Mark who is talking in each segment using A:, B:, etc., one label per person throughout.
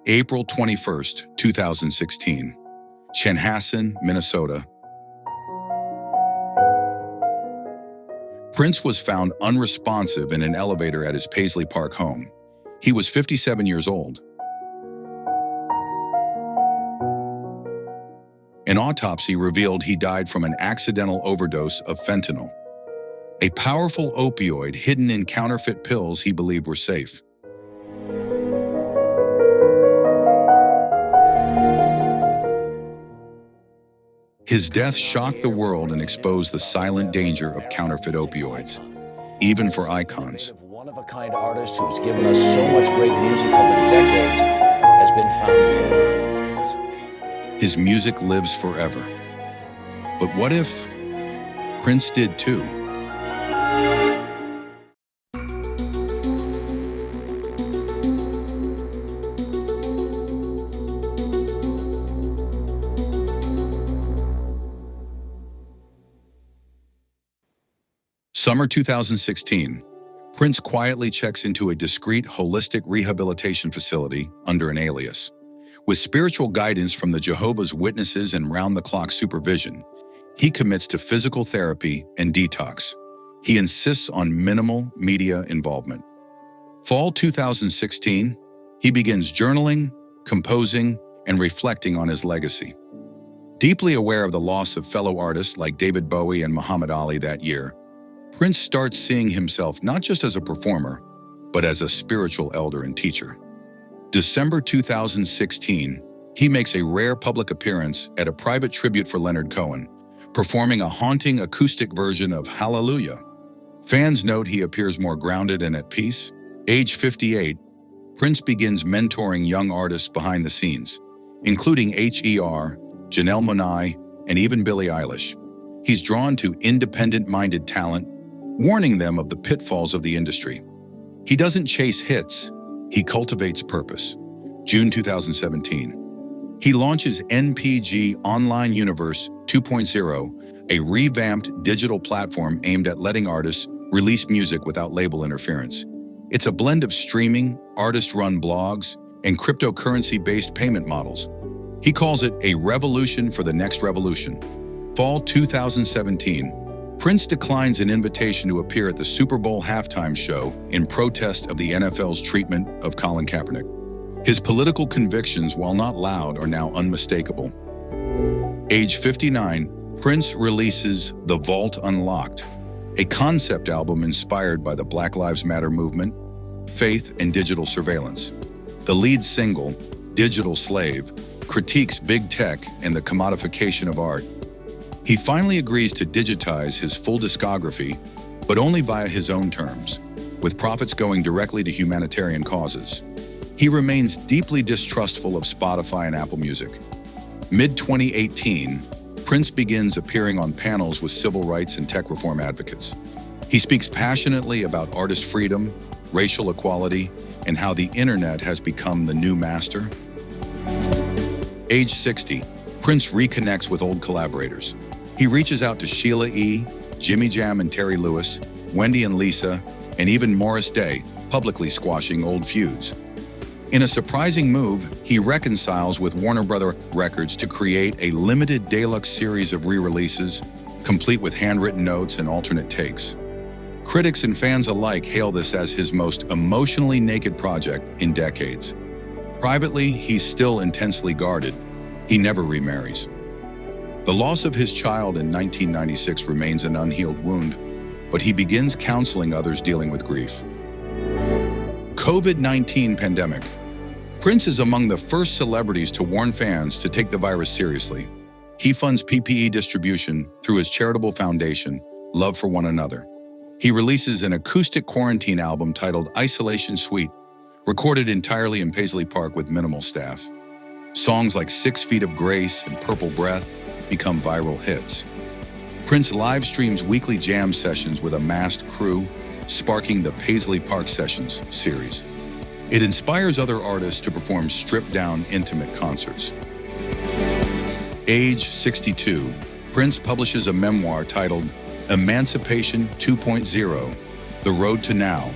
A: April 21st, 2016. Chanhassen, Minnesota. Prince was found unresponsive in an elevator at his Paisley Park home. He was 57 years old. An autopsy revealed he died from an accidental overdose of fentanyl, a powerful opioid hidden in counterfeit pills he believed were safe. His death shocked the world and exposed the silent danger of counterfeit opioids, even for icons.
B: One-of-a-kind artist who's given us so much great music over the decades has been found dead.
A: His music lives forever. But what if Prince did too? Summer 2016, Prince quietly checks into a discreet, holistic rehabilitation facility under an alias. With spiritual guidance from the Jehovah's Witnesses and round-the-clock supervision, he commits to physical therapy and detox. He insists on minimal media involvement. Fall 2016, he begins journaling, composing, and reflecting on his legacy. Deeply aware of the loss of fellow artists like David Bowie and Muhammad Ali that year, Prince starts seeing himself not just as a performer, but as a spiritual elder and teacher. December 2016, he makes a rare public appearance at a private tribute for Leonard Cohen, performing a haunting acoustic version of Hallelujah. Fans note he appears more grounded and at peace. Age 58, Prince begins mentoring young artists behind the scenes, including H.E.R., Janelle Monáe, and even Billie Eilish. He's drawn to independent-minded talent, warning them of the pitfalls of the industry. He doesn't chase hits, he cultivates purpose. June 2017. He launches NPG Online Universe 2.0, a revamped digital platform aimed at letting artists release music without label interference. It's a blend of streaming, artist-run blogs, and cryptocurrency-based payment models. He calls it a revolution for the next revolution. Fall 2017. Prince declines an invitation to appear at the Super Bowl halftime show in protest of the NFL's treatment of Colin Kaepernick. His political convictions, while not loud, are now unmistakable. Age 59, Prince releases The Vault Unlocked, a concept album inspired by the Black Lives Matter movement, faith, and digital surveillance. The lead single, Digital Slave, critiques big tech and the commodification of art. He finally agrees to digitize his full discography, but only via his own terms, with profits going directly to humanitarian causes. He remains deeply distrustful of Spotify and Apple Music. Mid-2018, Prince begins appearing on panels with civil rights and tech reform advocates. He speaks passionately about artist freedom, racial equality, and how the internet has become the new master. Age 60, Prince reconnects with old collaborators. He reaches out to Sheila E., Jimmy Jam and Terry Lewis, Wendy and Lisa, and even Morris Day, publicly squashing old feuds. In a surprising move, he reconciles with Warner Bros. Records to create a limited deluxe series of re-releases, complete with handwritten notes and alternate takes. Critics and fans alike hail this as his most emotionally naked project in decades. Privately, he's still intensely guarded. He never remarries. The loss of his child in 1996 remains an unhealed wound, but he begins counseling others dealing with grief. COVID-19 pandemic. Prince is among the first celebrities to warn fans to take the virus seriously. He funds PPE distribution through his charitable foundation, Love for One Another. He releases an acoustic quarantine album titled Isolation Suite, recorded entirely in Paisley Park with minimal staff. Songs like 6 Feet of Grace and Purple Breath become viral hits. Prince live streams weekly jam sessions with a masked crew, sparking the Paisley Park Sessions series. It inspires other artists to perform stripped-down, intimate concerts. Age 62, Prince publishes a memoir titled Emancipation 2.0, The Road to Now,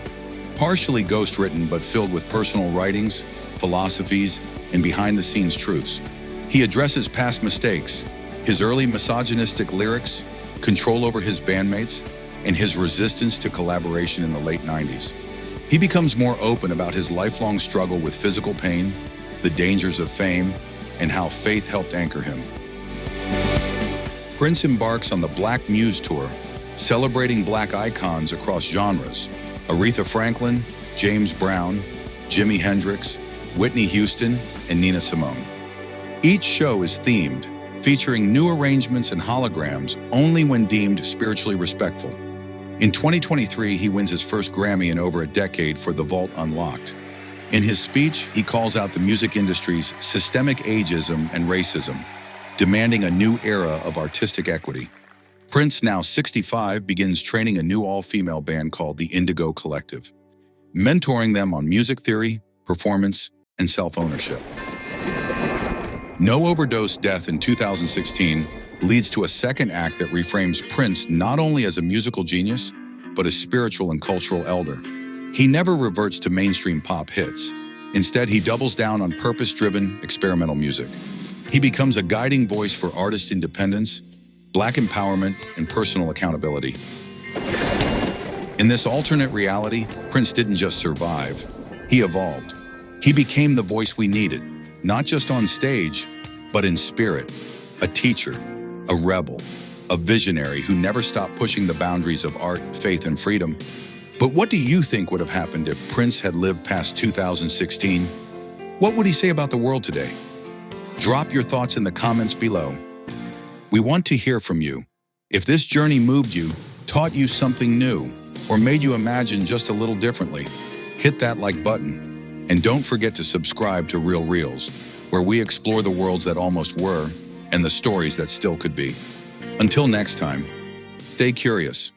A: partially ghostwritten but filled with personal writings, philosophies, and behind-the-scenes truths. He addresses past mistakes, his early misogynistic lyrics, control over his bandmates, and his resistance to collaboration in the late 90s. He becomes more open about his lifelong struggle with physical pain, the dangers of fame, and how faith helped anchor him. Prince embarks on the Black Muse Tour, celebrating Black icons across genres: Aretha Franklin, James Brown, Jimi Hendrix, Whitney Houston, and Nina Simone. Each show is themed, featuring new arrangements and holograms only when deemed spiritually respectful. In 2023, he wins his first Grammy in over a decade for The Vault Unlocked. In his speech, he calls out the music industry's systemic ageism and racism, demanding a new era of artistic equity. Prince, now 65, begins training a new all-female band called the Indigo Collective, mentoring them on music theory, performance, and self-ownership. No Overdose death in 2016 leads to a second act that reframes Prince not only as a musical genius, but a spiritual and cultural elder. He never reverts to mainstream pop hits. Instead, he doubles down on purpose-driven, experimental music. He becomes a guiding voice for artist independence, Black empowerment, and personal accountability. In this alternate reality, Prince didn't just survive, he evolved. He became the voice we needed, not just on stage, but in spirit, a teacher, a rebel, a visionary who never stopped pushing the boundaries of art, faith, and freedom. But what do you think would have happened if Prince had lived past 2016? What would he say about the world today? Drop your thoughts in the comments below. We want to hear from you. If this journey moved you, taught you something new, or made you imagine just a little differently, hit that like button. And don't forget to subscribe to Real Reels, where we explore the worlds that almost were and the stories that still could be. Until next time, stay curious.